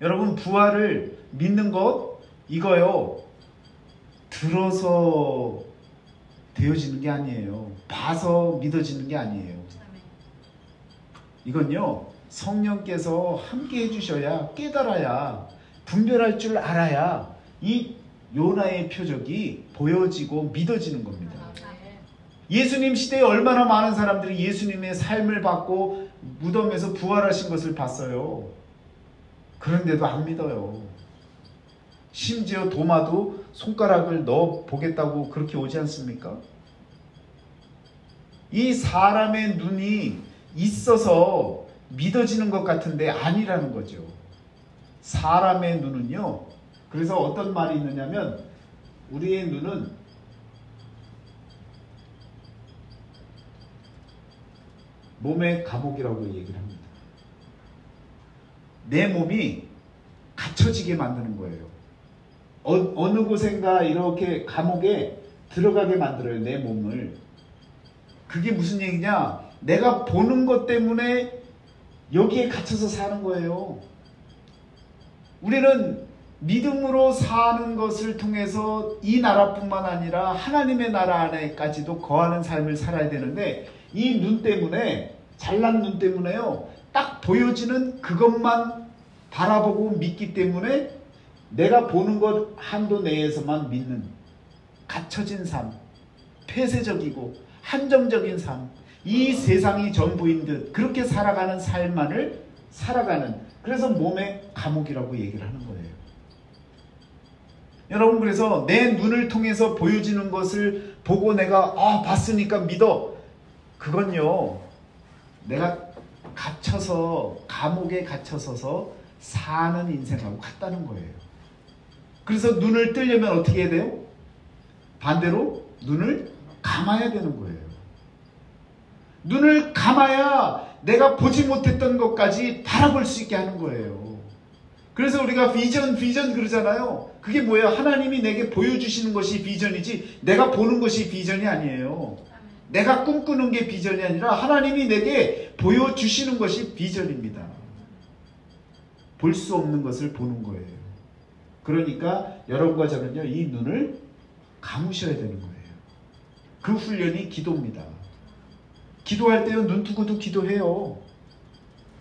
여러분, 부활을 믿는 것 이거요, 들어서 되어지는 게 아니에요. 봐서 믿어지는 게 아니에요. 이건요, 성령께서 함께 해주셔야, 깨달아야, 분별할 줄 알아야 이 요나의 표적이 보여지고 믿어지는 겁니다. 예수님 시대에 얼마나 많은 사람들이 예수님의 삶을 받고 무덤에서 부활하신 것을 봤어요. 그런데도 안 믿어요. 심지어 도마도 손가락을 넣어 보겠다고 그렇게 오지 않습니까? 이 사람의 눈이 있어서 믿어지는 것 같은데 아니라는 거죠. 사람의 눈은요, 그래서 어떤 말이 있느냐면, 우리의 눈은 몸의 감옥이라고 얘기를 합니다. 내 몸이 갇혀지게 만드는 거예요. 어느 곳인가 이렇게 감옥에 들어가게 만들어요, 내 몸을. 그게 무슨 얘기냐? 내가 보는 것 때문에 여기에 갇혀서 사는 거예요. 우리는 믿음으로 사는 것을 통해서 이 나라뿐만 아니라 하나님의 나라 안에까지도 거하는 삶을 살아야 되는데, 이 눈 때문에, 잘난 눈 때문에요, 딱 보여지는 그것만 바라보고 믿기 때문에 내가 보는 것 한도 내에서만 믿는 갇혀진 삶, 폐쇄적이고 한정적인 삶, 이 세상이 전부인 듯 그렇게 살아가는 삶만을 살아가는, 그래서 몸의 감옥이라고 얘기를 하는 거예요. 여러분, 그래서 내 눈을 통해서 보여지는 것을 보고 내가 봤으니까 믿어, 그건요, 내가 갇혀서, 감옥에 갇혀서서 사는 인생하고 같다는 거예요. 그래서 눈을 뜨려면 어떻게 해야 돼요? 반대로 눈을 감아야 되는 거예요. 눈을 감아야 내가 보지 못했던 것까지 바라볼 수 있게 하는 거예요. 그래서 우리가 비전 그러잖아요. 그게 뭐예요? 하나님이 내게 보여주시는 것이 비전이지 내가 보는 것이 비전이 아니에요. 내가 꿈꾸는 게 비전이 아니라 하나님이 내게 보여주시는 것이 비전입니다. 볼 수 없는 것을 보는 거예요. 그러니까 여러분과 저는요, 이 눈을 감으셔야 되는 거예요. 그 훈련이 기도입니다. 기도할 때요, 눈 뜨고도 기도해요.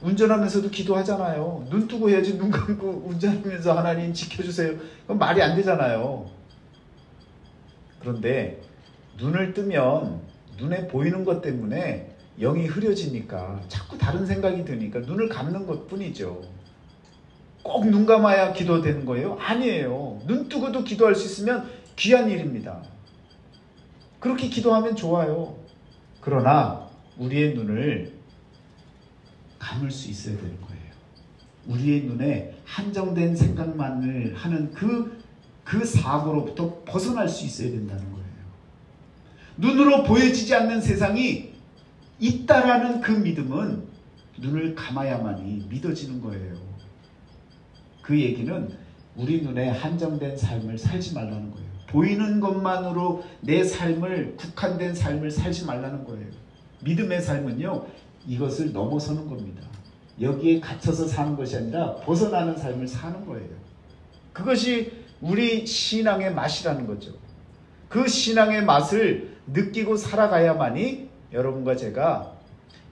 운전하면서도 기도하잖아요. 눈 뜨고 해야지, 눈 감고 운전하면서 하나님 지켜주세요, 그건 말이 안 되잖아요. 그런데 눈을 뜨면 눈에 보이는 것 때문에 영이 흐려지니까 자꾸 다른 생각이 드니까 눈을 감는 것 뿐이죠. 꼭 눈 감아야 기도되는 거예요? 아니에요. 눈 뜨고도 기도할 수 있으면 귀한 일입니다. 그렇게 기도하면 좋아요. 그러나 우리의 눈을 감을 수 있어야 되는 거예요. 우리의 눈에 한정된 생각만을 하는 그 사고로부터 벗어날 수 있어야 된다는 거예요. 눈으로 보여지지 않는 세상이 있다라는 그 믿음은 눈을 감아야만이 믿어지는 거예요. 그 얘기는 우리 눈에 한정된 삶을 살지 말라는 거예요. 보이는 것만으로 내 삶을, 국한된 삶을 살지 말라는 거예요. 믿음의 삶은요, 이것을 넘어서는 겁니다. 여기에 갇혀서 사는 것이 아니라 벗어나는 삶을 사는 거예요. 그것이 우리 신앙의 맛이라는 거죠. 그 신앙의 맛을 느끼고 살아가야만이 여러분과 제가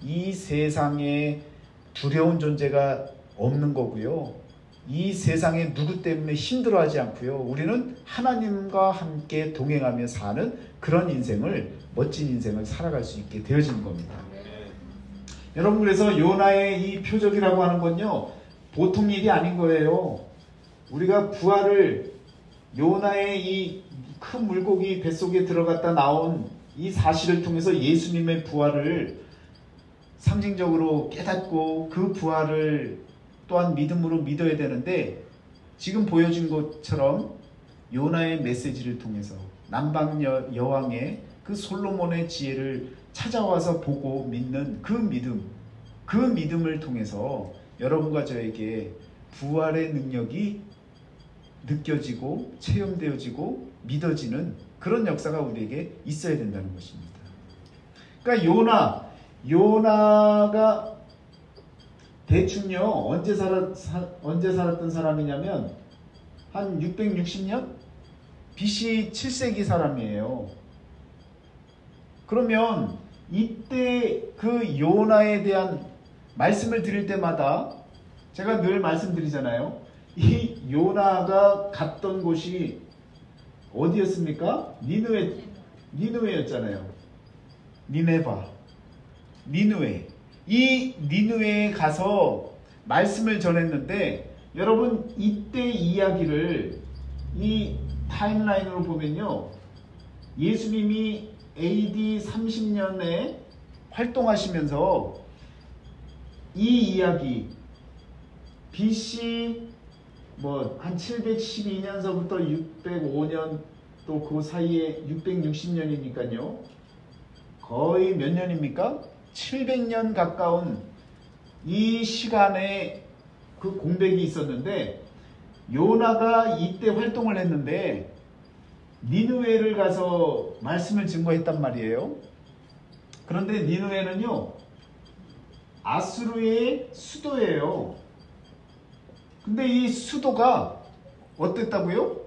이 세상에 두려운 존재가 없는 거고요. 이 세상에 누구 때문에 힘들어하지 않고요. 우리는 하나님과 함께 동행하며 사는 그런 인생을, 멋진 인생을 살아갈 수 있게 되어지는 겁니다. 여러분, 그래서 요나의 이 표적이라고 하는 건요, 보통 일이 아닌 거예요. 우리가 부활을, 요나의 이 큰 물고기 뱃속에 들어갔다 나온 이 사실을 통해서 예수님의 부활을 상징적으로 깨닫고 그 부활을 또한 믿음으로 믿어야 되는데, 지금 보여준 것처럼 요나의 메시지를 통해서 남방 여왕의 그 솔로몬의 지혜를 찾아와서 보고 믿는 그 믿음을 통해서 여러분과 저에게 부활의 능력이 느껴지고 체험되어지고 믿어지는 그런 역사가 우리에게 있어야 된다는 것입니다. 그러니까 요나가 대충요 언제 살았던 사람이냐면 한 660년? BC 7세기 사람이에요. 그러면 이때 그 요나에 대한 말씀을 드릴 때마다 제가 늘 말씀드리잖아요. 이 요나가 갔던 곳이 어디였습니까? 니느웨였잖아요. 니느웨. 이 니느웨에 가서 말씀을 전했는데 여러분 이때 이야기를 이 타임라인으로 보면요. 예수님이 AD 30년에 활동하시면서 이 이야기 BC 한 712년서부터 605년 또 그 사이에 660년이니까요. 거의 몇 년입니까? 700년 가까운 이 시간에 그 공백이 있었는데 요나가 이때 활동을 했는데 니느웨를 가서 말씀을 증거했단 말이에요. 그런데 니느웨는요 아수르의 수도예요. 근데 이 수도가 어땠다고요?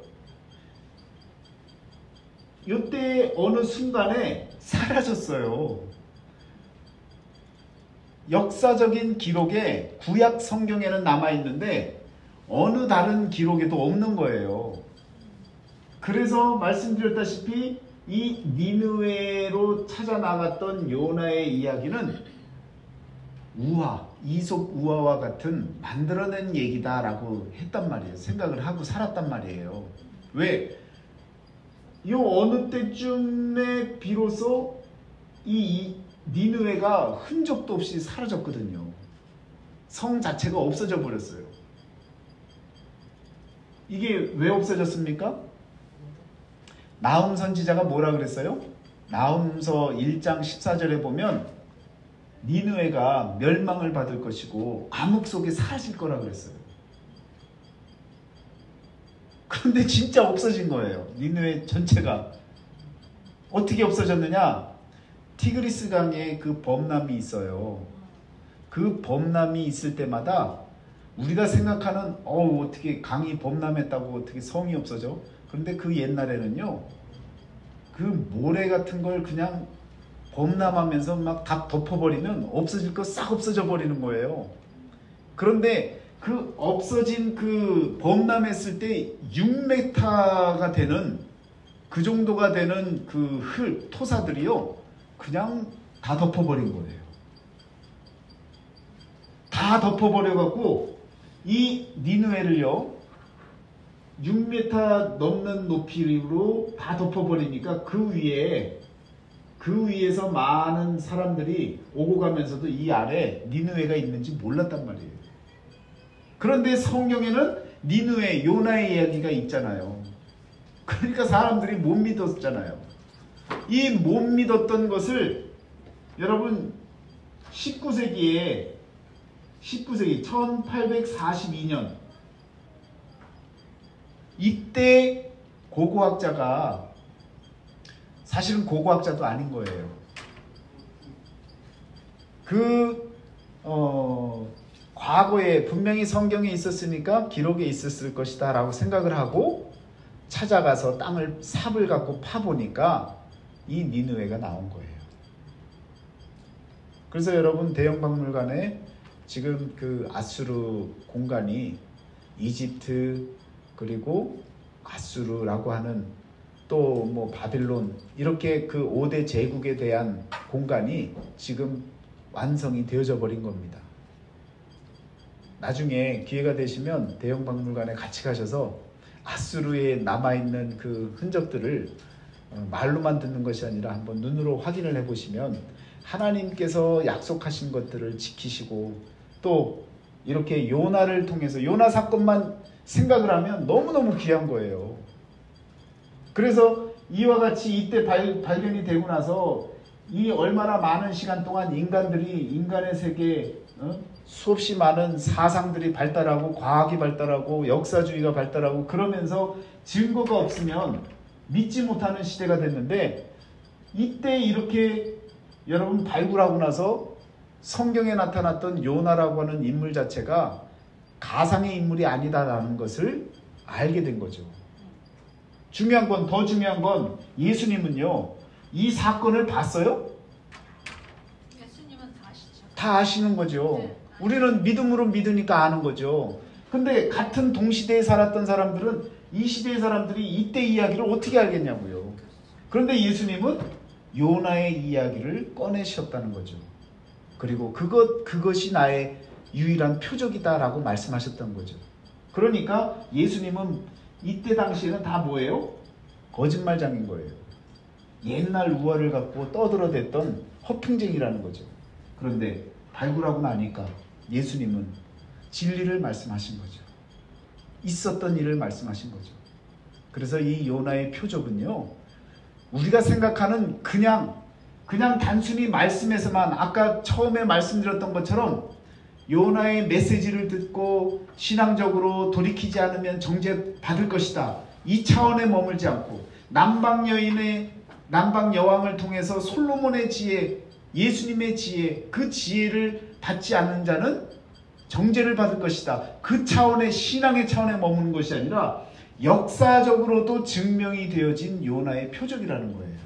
이때 어느 순간에 사라졌어요. 역사적인 기록에 구약 성경에는 남아있는데 어느 다른 기록에도 없는 거예요. 그래서 말씀드렸다시피 이 니느웨로 찾아나갔던 요나의 이야기는 이솝 우화와 같은 만들어낸 얘기다라고 했단 말이에요. 생각을 하고 살았단 말이에요. 왜? 요 어느 때쯤에 비로소 이 니느웨가 흔적도 없이 사라졌거든요. 성 자체가 없어져 버렸어요. 이게 왜 없어졌습니까? 나훔 선지자가 뭐라 그랬어요? 나훔서 1장 14절에 보면 니느웨가 멸망을 받을 것이고 암흑 속에 사라질 거라 그랬어요. 그런데 진짜 없어진 거예요. 니느웨 전체가. 어떻게 없어졌느냐? 티그리스 강에 그 범람이 있어요. 그 범람이 있을 때마다 우리가 생각하는 어떻게 강이 범람했다고 어떻게 성이 없어져? 그런데 그 옛날에는요. 그 모래 같은 걸 그냥 범람하면서 막 다 덮어버리면 없어질 거 싹 없어져 버리는 거예요. 그런데 그 없어진 그 범람했을 때 6m가 되는 그 정도가 되는 그 토사들이요. 그냥 다 덮어버린 거예요. 다 덮어버려갖고 이 니느웨를요 6m 넘는 높이로 다 덮어버리니까 그 위에서 많은 사람들이 오고 가면서도 이 아래 니느웨가 있는지 몰랐단 말이에요. 그런데 성경에는 니느웨, 요나의 이야기가 있잖아요. 그러니까 사람들이 못 믿었잖아요. 이 못 믿었던 것을 여러분 19세기 1842년 이때 고고학자가 사실은 고고학자도 아닌 거예요. 과거에 분명히 성경에 있었으니까 기록에 있었을 것이다 라고 생각을 하고 찾아가서 삽을 갖고 파보니까 이 니느웨가 나온 거예요. 그래서 여러분 대형박물관에 지금 그 아수르 공간이 이집트 그리고 아수르라고 하는 또 뭐 바빌론 이렇게 그 5대 제국에 대한 공간이 지금 완성이 되어져 버린 겁니다. 나중에 기회가 되시면 대형박물관에 같이 가셔서 아수르에 남아있는 그 흔적들을 말로만 듣는 것이 아니라 한번 눈으로 확인을 해보시면 하나님께서 약속하신 것들을 지키시고 또 이렇게 요나를 통해서 요나 사건만 생각을 하면 너무너무 귀한 거예요. 그래서 이와 같이 이때 발견이 되고 나서 이 얼마나 많은 시간 동안 인간의 세계에 수없이 많은 사상들이 발달하고 과학이 발달하고 역사주의가 발달하고 그러면서 증거가 없으면 믿지 못하는 시대가 됐는데 이때 이렇게 여러분 발굴하고 나서 성경에 나타났던 요나라고 하는 인물 자체가 가상의 인물이 아니다라는 것을 알게 된 거죠. 더 중요한 건 예수님은요, 이 사건을 봤어요? 예수님은 다 아시죠. 다 아시는 거죠. 네. 우리는 믿음으로 믿으니까 아는 거죠. 근데 같은 동시대에 살았던 사람들은 이 시대의 사람들이 이때 이야기를 어떻게 알겠냐고요. 그런데 예수님은 요나의 이야기를 꺼내셨다는 거죠. 그리고 그것이 나의 유일한 표적이다라고 말씀하셨던 거죠. 그러니까 예수님은 이때 당시에는 다 뭐예요? 거짓말장인 거예요. 옛날 우화를 갖고 떠들어댔던 허풍쟁이라는 거죠. 그런데 발굴하고 나니까 예수님은 진리를 말씀하신 거죠. 있었던 일을 말씀하신 거죠. 그래서 이 요나의 표적은요, 우리가 생각하는 그냥 단순히 말씀에서만, 아까 처음에 말씀드렸던 것처럼 요나의 메시지를 듣고 신앙적으로 돌이키지 않으면 정죄 받을 것이다, 이 차원에 머물지 않고 남방 여왕을 통해서 솔로몬의 지혜, 예수님의 지혜, 그 지혜를 받지 않는 자는 정죄를 받을 것이다, 그 차원의 신앙의 차원에 머무는 것이 아니라 역사적으로도 증명이 되어진 요나의 표적이라는 거예요.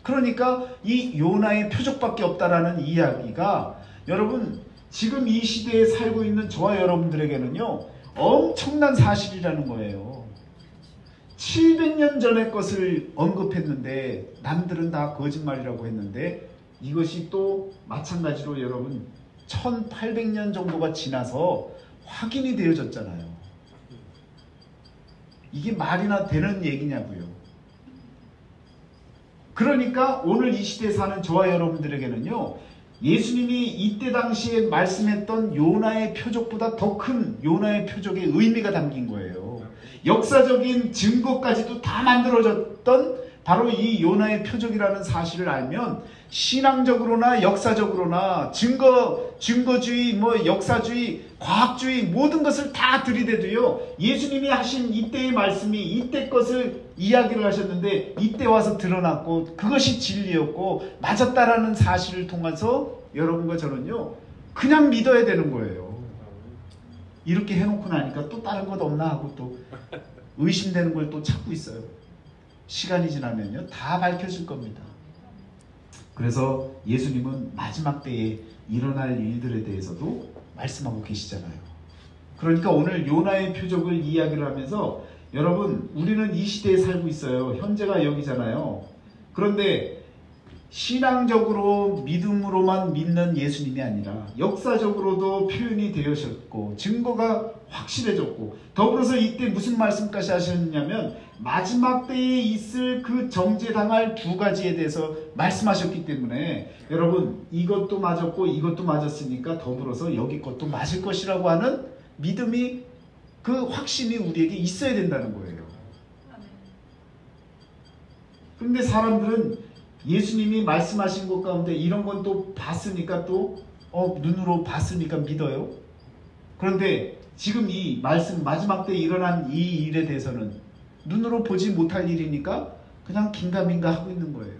그러니까 이 요나의 표적밖에 없다라는 이야기가, 여러분 지금 이 시대에 살고 있는 저와 여러분들에게는요 엄청난 사실이라는 거예요. 700년 전의 것을 언급했는데 남들은 다 거짓말이라고 했는데, 이것이 또 마찬가지로 여러분 1800년 정도가 지나서 확인이 되어졌잖아요. 이게 말이나 되는 얘기냐고요. 그러니까 오늘 이 시대에 사는 저와 여러분들에게는요, 예수님이 이때 당시에 말씀했던 요나의 표적보다 더 큰 요나의 표적의 의미가 담긴 거예요. 역사적인 증거까지도 다 만들어졌던 바로 이 요나의 표적이라는 사실을 알면 신앙적으로나 역사적으로나 증거주의, 역사주의, 과학주의 모든 것을 다 들이대도요, 예수님이 하신 이때의 말씀이 이때 것을 이야기를 하셨는데 이때 와서 드러났고 그것이 진리였고 맞았다라는 사실을 통해서 여러분과 저는요 그냥 믿어야 되는 거예요. 이렇게 해놓고 나니까 또 다른 것 없나 하고 또 의심되는 걸 또 찾고 있어요. 시간이 지나면요 다 밝혀질 겁니다. 그래서 예수님은 마지막 때에 일어날 일들에 대해서도 말씀하고 계시잖아요. 그러니까 오늘 요나의 표적을 이야기를 하면서, 여러분 우리는 이 시대에 살고 있어요. 현재가 여기잖아요. 그런데 신앙적으로 믿음으로만 믿는 예수님이 아니라 역사적으로도 표현이 되어졌고 증거가 확실해졌고, 더불어서 이때 무슨 말씀까지 하셨냐면 마지막 때에 있을 그 정죄당할 두 가지에 대해서 말씀하셨기 때문에, 여러분 이것도 맞았고 이것도 맞았으니까 더불어서 여기 것도 맞을 것이라고 하는 믿음이, 그 확신이 우리에게 있어야 된다는 거예요. 그런데 사람들은 예수님이 말씀하신 것 가운데 이런 건 또 봤으니까 또 눈으로 봤으니까 믿어요. 그런데 지금 이 말씀 마지막 때 일어난 이 일에 대해서는 눈으로 보지 못할 일이니까 그냥 긴가민가 하고 있는 거예요.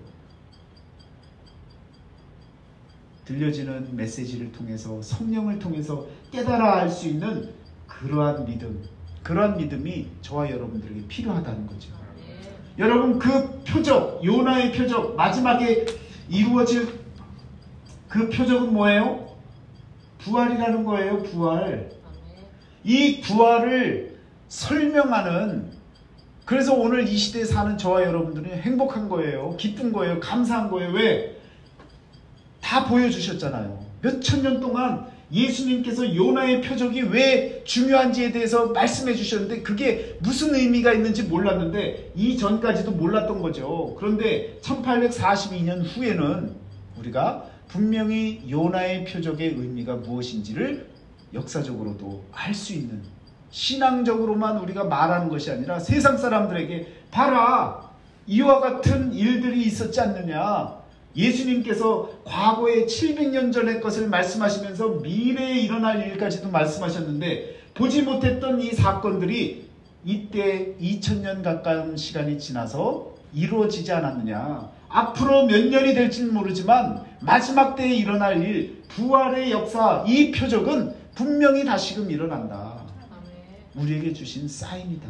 들려지는 메시지를 통해서 성령을 통해서 깨달아 알 수 있는 그러한 믿음이 저와 여러분들에게 필요하다는 거죠. 여러분 그 표적, 요나의 표적, 마지막에 이루어질 그 표적은 뭐예요? 부활이라는 거예요. 부활. 이 부활을 설명하는, 그래서 오늘 이 시대에 사는 저와 여러분들은 행복한 거예요. 기쁜 거예요. 감사한 거예요. 왜? 다 보여주셨잖아요. 몇천 년 동안 예수님께서 요나의 표적이 왜 중요한지에 대해서 말씀해 주셨는데 그게 무슨 의미가 있는지 몰랐는데 이전까지도 몰랐던 거죠. 그런데 1842년 후에는 우리가 분명히 요나의 표적의 의미가 무엇인지를 역사적으로도 알 수 있는, 신앙적으로만 우리가 말하는 것이 아니라 세상 사람들에게 봐라, 이와 같은 일들이 있었지 않느냐, 예수님께서 과거에 700년 전의 것을 말씀하시면서 미래에 일어날 일까지도 말씀하셨는데 보지 못했던 이 사건들이 이때 2000년 가까운 시간이 지나서 이루어지지 않았느냐. 앞으로 몇 년이 될지는 모르지만 마지막 때에 일어날 일, 부활의 역사, 이 표적은 분명히 다시금 일어난다. 우리에게 주신 사인이다.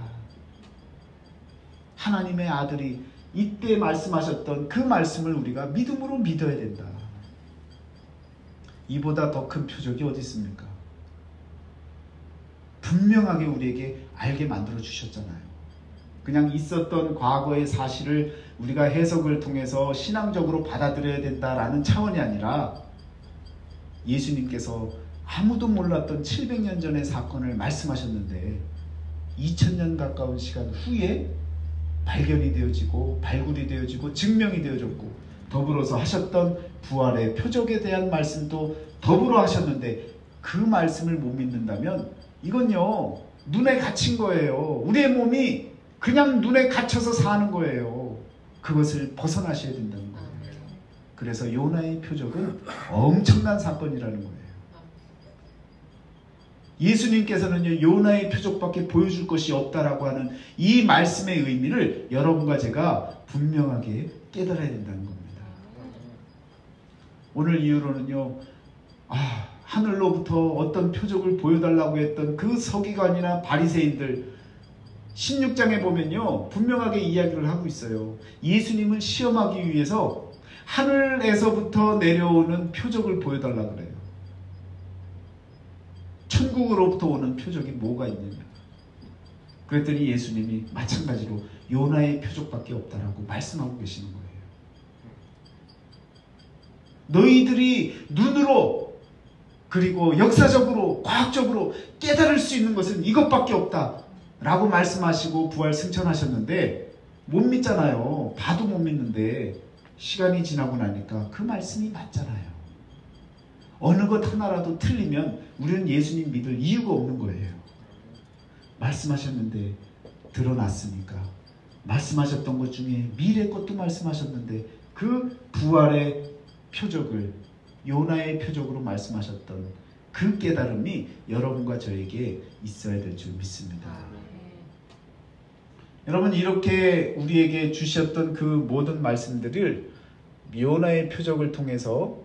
하나님의 아들이 이때 말씀하셨던 그 말씀을 우리가 믿음으로 믿어야 된다. 이보다 더 큰 표적이 어디 있습니까? 분명하게 우리에게 알게 만들어 주셨잖아요. 그냥 있었던 과거의 사실을 우리가 해석을 통해서 신앙적으로 받아들여야 된다라는 차원이 아니라 예수님께서 아무도 몰랐던 700년 전의 사건을 말씀하셨는데 2000년 가까운 시간 후에 발견이 되어지고 발굴이 되어지고 증명이 되어졌고 더불어서 하셨던 부활의 표적에 대한 말씀도 더불어 하셨는데 그 말씀을 못 믿는다면 이건요 눈에 갇힌 거예요. 우리의 몸이 그냥 눈에 갇혀서 사는 거예요. 그것을 벗어나셔야 된다는 거예요. 그래서 요나의 표적은 엄청난 사건이라는 거예요. 예수님께서는요 요나의 표적밖에 보여줄 것이 없다라고 하는 이 말씀의 의미를 여러분과 제가 분명하게 깨달아야 된다는 겁니다. 오늘 이후로는요 하늘로부터 어떤 표적을 보여달라고 했던 그 서기관이나 바리새인들 16장에 보면요 분명하게 이야기를 하고 있어요. 예수님을 시험하기 위해서 하늘에서부터 내려오는 표적을 보여달라고 그래요. 천국으로부터 오는 표적이 뭐가 있느냐. 그랬더니 예수님이 마찬가지로 요나의 표적밖에 없다라고 말씀하고 계시는 거예요. 너희들이 눈으로 그리고 역사적으로 과학적으로 깨달을 수 있는 것은 이것밖에 없다 라고 말씀하시고 부활 승천하셨는데 못 믿잖아요. 봐도 못 믿는데 시간이 지나고 나니까 그 말씀이 맞잖아요. 어느 것 하나라도 틀리면 우리는 예수님 믿을 이유가 없는 거예요. 말씀하셨는데 드러났으니까. 말씀하셨던 것 중에 미래 것도 말씀하셨는데 그 부활의 표적을 요나의 표적으로 말씀하셨던 그 깨달음이 여러분과 저에게 있어야 될 줄 믿습니다. 여러분 이렇게 우리에게 주셨던 그 모든 말씀들을 요나의 표적을 통해서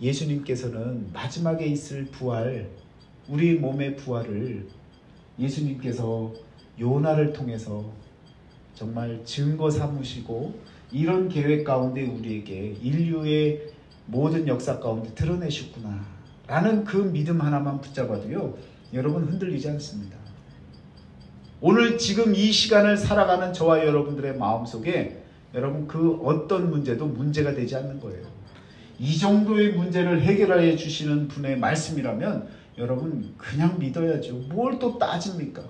예수님께서는 마지막에 있을 부활, 우리 몸의 부활을 예수님께서 요나를 통해서 정말 증거 삼으시고 이런 계획 가운데 우리에게 인류의 모든 역사 가운데 드러내셨구나 라는 그 믿음 하나만 붙잡아도요 여러분 흔들리지 않습니다. 오늘 지금 이 시간을 살아가는 저와 여러분들의 마음속에 여러분 그 어떤 문제도 문제가 되지 않는 거예요. 이 정도의 문제를 해결해 주시는 분의 말씀이라면 여러분 그냥 믿어야죠. 뭘 또 따집니까?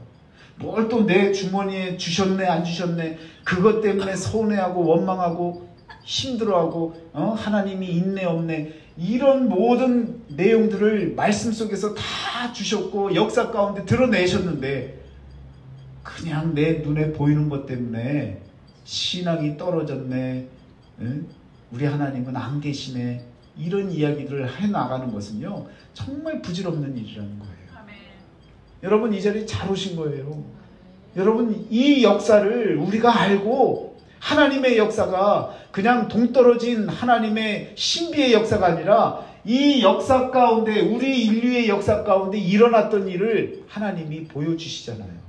뭘 또 내 주머니에 주셨네 안 주셨네 그것 때문에 서운해하고 원망하고 힘들어하고 하나님이 있네 없네 이런 모든 내용들을 말씀 속에서 다 주셨고 역사 가운데 드러내셨는데 그냥 내 눈에 보이는 것 때문에 신앙이 떨어졌네, 우리 하나님은 안 계시네 이런 이야기들을 해나가는 것은요 정말 부질없는 일이라는 거예요. 아멘. 여러분 이 자리에 잘 오신 거예요. 여러분 이 역사를 우리가 알고 하나님의 역사가 그냥 동떨어진 하나님의 신비의 역사가 아니라 이 역사 가운데 우리 인류의 역사 가운데 일어났던 일을 하나님이 보여주시잖아요.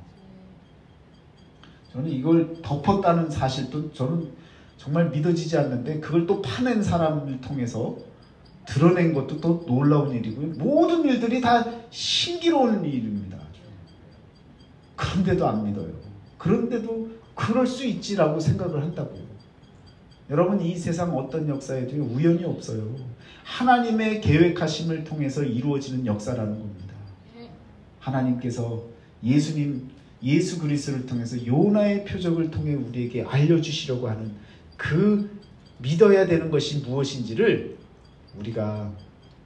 저는 이걸 덮었다는 사실도 저는 정말 믿어지지 않는데 그걸 또 파낸 사람을 통해서 드러낸 것도 또 놀라운 일이고요. 모든 일들이 다 신기로운 일입니다. 그런데도 안 믿어요. 그런데도 그럴 수 있지라고 생각을 한다고요. 여러분 이 세상 어떤 역사에도 우연이 없어요. 하나님의 계획하심을 통해서 이루어지는 역사라는 겁니다. 하나님께서 예수 그리스도를 통해서 요나의 표적을 통해 우리에게 알려주시려고 하는 그 믿어야 되는 것이 무엇인지를 우리가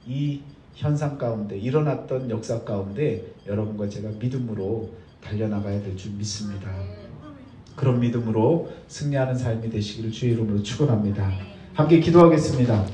이 현상 가운데 일어났던 역사 가운데 여러분과 제가 믿음으로 달려나가야 될 줄 믿습니다. 그런 믿음으로 승리하는 삶이 되시기를 주의 이름으로 축원합니다. 함께 기도하겠습니다.